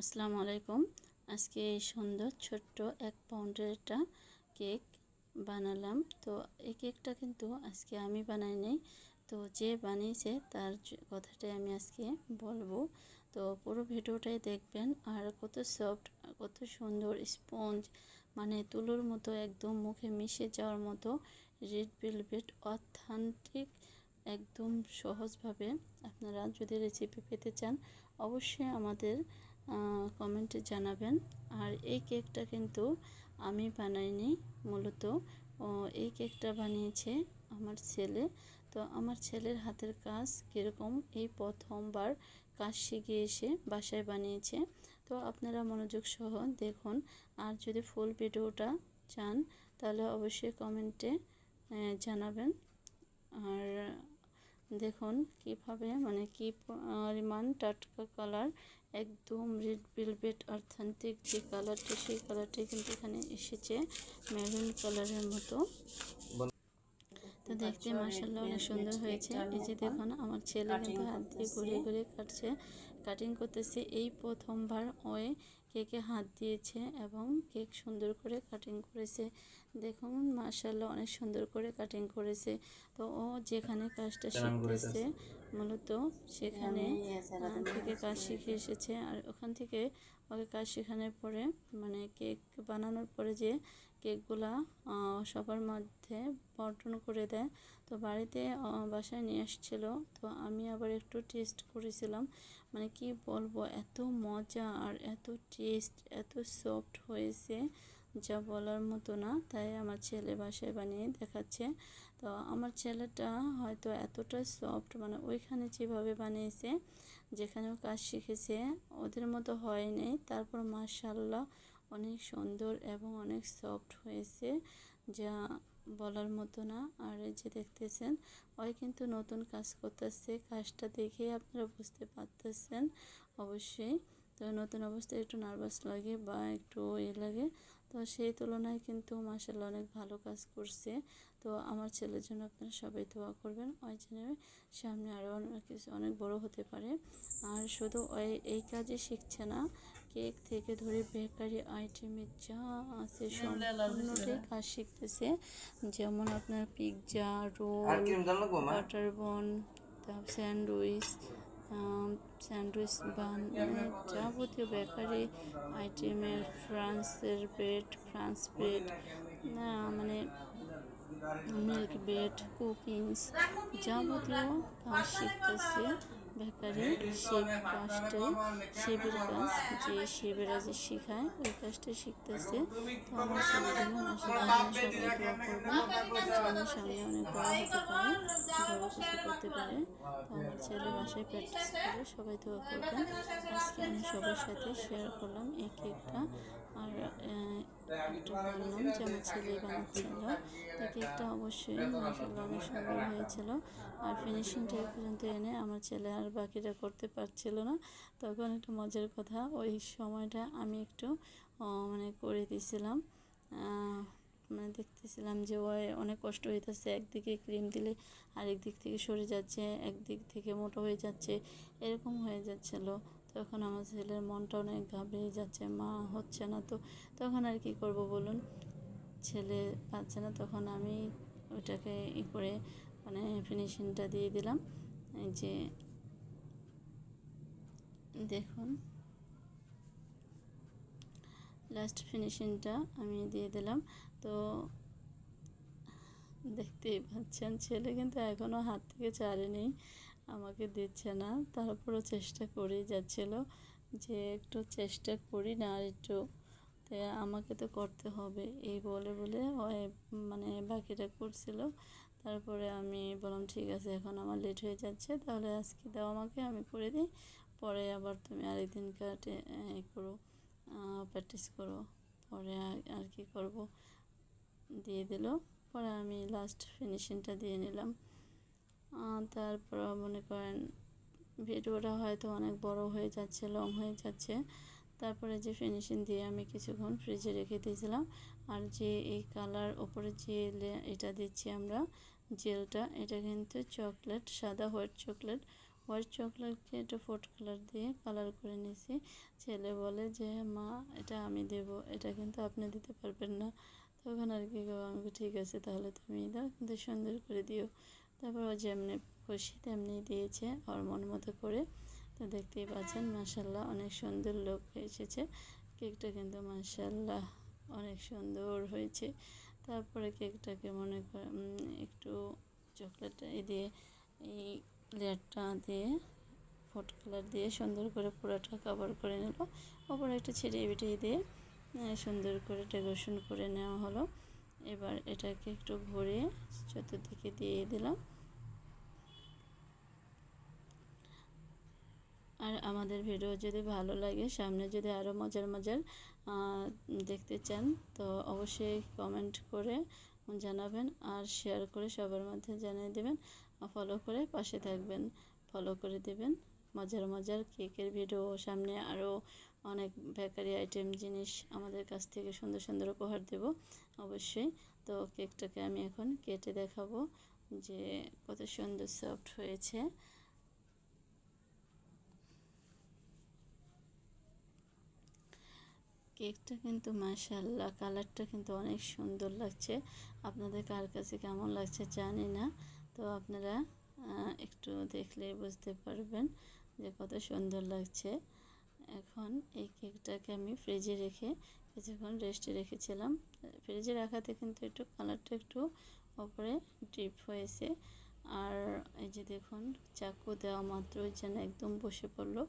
আসসালামু আলাইকুম। আজকে এই সুন্দর ছোট্ট 1 পাউন্ডের একটা কেক বানালাম। তো এই কেকটা কিন্তু আজকে আমি বানাই নাই, তো যে বানিয়েছে তার কথাটাই আমি আজকে বলবো। তো পুরো ভিডিওটাই দেখবেন। আর কত সফট, কত সুন্দর স্পঞ্জ, মানে তুলোর মতো একদম মুখে মিশে যাওয়ার মতো রেড ভেলভেট অথেন্টিক, একদম সহজভাবে। আপনারা যদি রেসিপি পেতে চান অবশ্যই আমাদের কমেন্টে জানাবেন। আর এই কেকটা কিন্তু আমি বানাইনি, মূলত এই কেকটা বানিয়েছে আমার ছেলে। তো আমার ছেলের হাতের কাজ কীরকম এই প্রথমবার কাজ শিখে এসে বাসায় বানিয়েছে। তো আপনারা মনোযোগ সহ দেখুন। আর যদি ফুল ভিডিওটা চান তাহলে অবশ্যই কমেন্টে জানাবেন। আর দেখুন কিভাবে, মানে কি পরিমাণ টাটকা কালার, একদম রেড ভেলভেট অথেন্টিক যে কালারটা, সেই কালারটা কিন্তু এখানে এসেছে মেরুন কালারের মতো। তো দেখতে মাশাআল্লাহ অনেক সুন্দর হয়েছে। এই যে দেখুন আমার ছেলে কিন্তু হাত দিয়ে ঘুরে ঘুরে কাটিং করতেছে। এই প্রথমবার ওই কেকে হাত দিয়েছে এবং কেক সুন্দর করে কাটিং করেছে। দেখুন মাশাআল্লাহ অনেক সুন্দর করে কাটিং করেছে। তো ও যেখানে কাজটা শিখতেছে মূলত সেখানে থেকে কাজ শিখে এসেছে। আর ওখান থেকে ওকে কাজ শেখানোর পরে, মানে কেক বানানোর পরে যে কেকগুলা সবার মধ্যে বন্টন করে দেয়। তো বাড়িতে বাসায় নিয়ে আসছিলো, তো আমি আবার একটু টেস্ট করেছিলাম। মানে কি বলবো, এত মজা আর এত টেস্ট, এত সফট হয়েছে যা বলার মতো না। তাই আমার ছেলে বাসায় বানিয়ে দেখাচ্ছে। তো আমার ছেলেটা হয়তো এতটা সফট, মানে ওইখানে যেভাবে বানিয়েছে, যেখানেও কাজ শিখেছে ওদের মতো হয়নি। তারপর মাশাআল্লাহ অনেক সুন্দর এবং অনেক সফট হয়েছে, যা বলার মতো না। আর এই যে দেখতেছেন ওই কিন্তু নতুন কাজ করতেছে, কাজটা দেখে আপনারা বুঝতে পারতেছেন অবশ্যই। তো নতুন অবস্থায় একটু নার্ভাস লাগে বা একটু লাগে, তো সেই তুলনায় কিন্তু মাশাআল্লাহ অনেক ভালো কাজ করছে। তো আমার ছেলের জন্য আপনারা সবাই দোয়া করবেন, ওই জন্য সামনে আরও অনেক কিছু অনেক বড় হতে পারে। আর শুধু এই কাজে শিখছে না, কেক থেকে ধরে বেকারি আইটেমে যা আছে সম্পূর্ণটাই কাজ শিখতেছে। যেমন আপনার পিৎজা, রোল, বাটার বন, তারপর স্যান্ডউইচ বান, মানে যাবতীয় বেকারি আইটেমের ফ্রান্স ব্রেড, মানে মিল্ক ব্রেড, কুকিংস, যাবতীয় কাজ শিখতেছে। বেকারি শেপ কাজটাই, শেপের কাজ, যে শেপেরা যে শেখায় ওই কাজটাই শিখতেছে। তো আমার ছেলের জন্য মাশাআল্লাহ সবাই দোয়া করবেন, যেন সামনে অনেক বড় হতে পারে, বড় কিছু করতে পারে। তো আমার ছেলে বাসায় প্র্যাকটিস করে, সবাই দোয়া করবেন। আজকে আমি সবার সাথে শেয়ার করলাম এই কেকটা। আর একটু বললাম যে আমার ছেলে বানাচ্ছিল। তো কেকটা অবশ্যই মাশাআল্লাহ অনেক সুন্দর হয়েছিল। আর ফিনিশিংটা এই পর্যন্ত এনে আমার ছেলে আর বাকিটা করতে পারছিল না। তখন একটা মজার কথা, ওই সময়টা আমি একটু মানে করে দিয়েছিলাম। মানে দেখতেছিলাম যে ও অনেক কষ্ট হইতেছে, একদিকে ক্রিম দিলে আরেক দিক থেকে সরে যাচ্ছে, একদিক থেকে মোটা হয়ে যাচ্ছে, এরকম হয়ে যাচ্ছিল। তখন আমার ছেলের মনটা অনেক ঘাবড়ে যাচ্ছে, মা হচ্ছে না। তো তখন আর কি করব বলুন, ছেলে পাচ্ছে না, তখন আমি ওইটাকে করে মানে ফিনিশিংটা দিয়ে দিলাম। এই যে দেখুন লাস্ট ফিনিশিংটা আমি দিয়ে দিলাম। তো দেখতেই পাচ্ছেন ছেলে কিন্তু এখনও হাত থেকে ছাড়েনি, আমাকে দিচ্ছে না। তারপরও চেষ্টা করেই যাচ্ছিল যে একটু চেষ্টা করি না আর একটু, তো আমাকে তো করতে হবে এই বলে বলে মানে বাকিটা করছিল। তারপরে আমি বললাম ঠিক আছে, এখন আমার লেট হয়ে যাচ্ছে, তাহলে আজকে দাও আমাকে, আমি করে দিই, পরে আবার তুমি আরেকদিন করো, প্র্যাকটিস করো, পরে আর কি করব। দিয়ে দিল, পরে আমি লাস্ট ফিনিশিংটা দিয়ে নিলাম। তারপর মনে করেন ভিডিওটা হয়তো অনেক বড় হয়ে যাচ্ছে, লং হয়ে যাচ্ছে। তারপরে যে ফিনিশিং দিয়ে আমি কিছুক্ষণ ফ্রিজে রেখে দিয়েছিলাম। আর যে এই কালার ওপরে যে এটা দিচ্ছি আমরা জেলটা, এটা কিন্তু চকলেট, সাদা হোয়াইট চকলেট, হোয়াইট চকলেটকে একটু ফুড কালার দিয়ে কালার করে নিয়েছি। ছেলে বলে যে মা এটা আমি দেব, এটা কিন্তু আপনি দিতে পারবেন না। তখন আর কি আমি ঠিক আছে তাহলে তুমি দাও, কিন্তু সুন্দর করে দিও। তারপর ও যেমনি খুশি তেমনি দিয়েছে ওর মন মতো করে। তো দেখতেই পাচ্ছেন মাশাল্লাহ অনেক সুন্দর লুক এসেছে কেকটা, কিন্তু মাশাল্লাহ অনেক সুন্দর হয়েছে। তারপরে কেকটাকে মনে করে একটু চকলেট দিয়ে এই লেয়ারটা দিয়ে ফুড কালার দিয়ে সুন্দর করে পুরোটা কভার করে নিল। ওপরে একটু ছিটিয়ে বিটিয়ে দিয়ে সুন্দর করে ডেকোরেশন করে নেওয়া হলো। এবার এটাকে একটু ঘুরিয়ে চতুর্দিকে দিয়ে দিলাম। আর আমাদের ভিডিও যদি ভালো লাগে, সামনে যদি আরও মজার মজার দেখতে চান, তো অবশ্যই কমেন্ট করে জানাবেন আর শেয়ার করে সবার মধ্যে জানিয়ে দেবেন। ফলো করে পাশে থাকবেন, ফলো করে দেবেন। মজার মজার কেকের ভিডিও, সামনে আরও অনেক বেকারি আইটেম জিনিস আমাদের কাছ থেকে সুন্দর সুন্দর উপহার দেব অবশ্যই। তো কেকটাকে আমি এখন কেটে দেখাবো যে কত সুন্দর সফট হয়েছে। কেকটা কিন্তু মাশাআল্লাহ কালারটা কিন্তু অনেক সুন্দর লাগছে। আপনাদের কার কাছে কেমন লাগছে জানি না, তো আপনারা একটু দেখলেই বুঝতে পারবেন যে কত সুন্দর লাগছে। এখন এই কেকটাকে আমি ফ্রিজে রেখে কিছুক্ষণ রেস্টে রেখেছিলাম। ফ্রিজে রাখাতে কিন্তু একটু কালারটা একটু ওপরে ডিপ হয়েছে। আর এই যে দেখুন চাকু দেওয়া মাত্রই যেন একদম বসে পড়লো।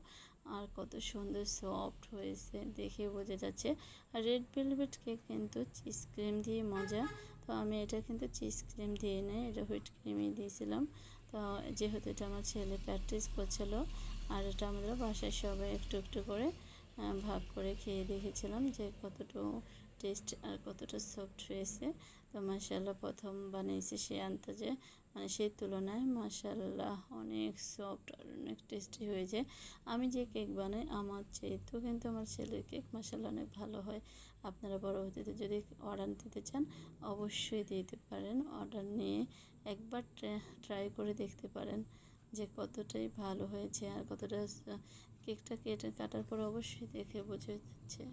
আর কত সুন্দর সফট হয়েছে দেখে বোঝা যাচ্ছে। আর রেড ভেলভেট কেক কিন্তু চিজ ক্রিম দিয়ে মজা, তো আমি এটা কিন্তু চিজ ক্রিম দিয়ে নেই, এটা হুইট ক্রিমই দিয়েছিলাম। তো যেহেতু এটা আমার ছেলে প্র্যাকটিস করছিল, আর এটা আমাদের বাসায় সবাই একটু একটু করে ভাগ করে খেয়ে দেখেছিলাম যে কতটুকু টেস্ট আর কতটা সফট হয়েছে। তো মাশাআল্লাহ প্রথম বানিয়েছি সেই আন্দাজে, মানে সেই তুলনায় মাশাআল্লাহ অনেক সফট আর অনেক টেস্টি হয়েছে। আমি যে কেক বানাই আমার চেয়েতেও কিন্তু আমার ছেলের কেক মাশাআল্লাহ অনেক ভালো হয়। আপনারা পরবর্তীতে যদি অর্ডার দিতে চান অবশ্যই দিতে পারেন, অর্ডার নিয়ে একবার ট্রাই করে দেখতে পারেন যে কতটাই ভালো হয়েছে আর কতটা কেকটা কেটে কাটার পর অবশ্যই দেখে বোঝা যাচ্ছে।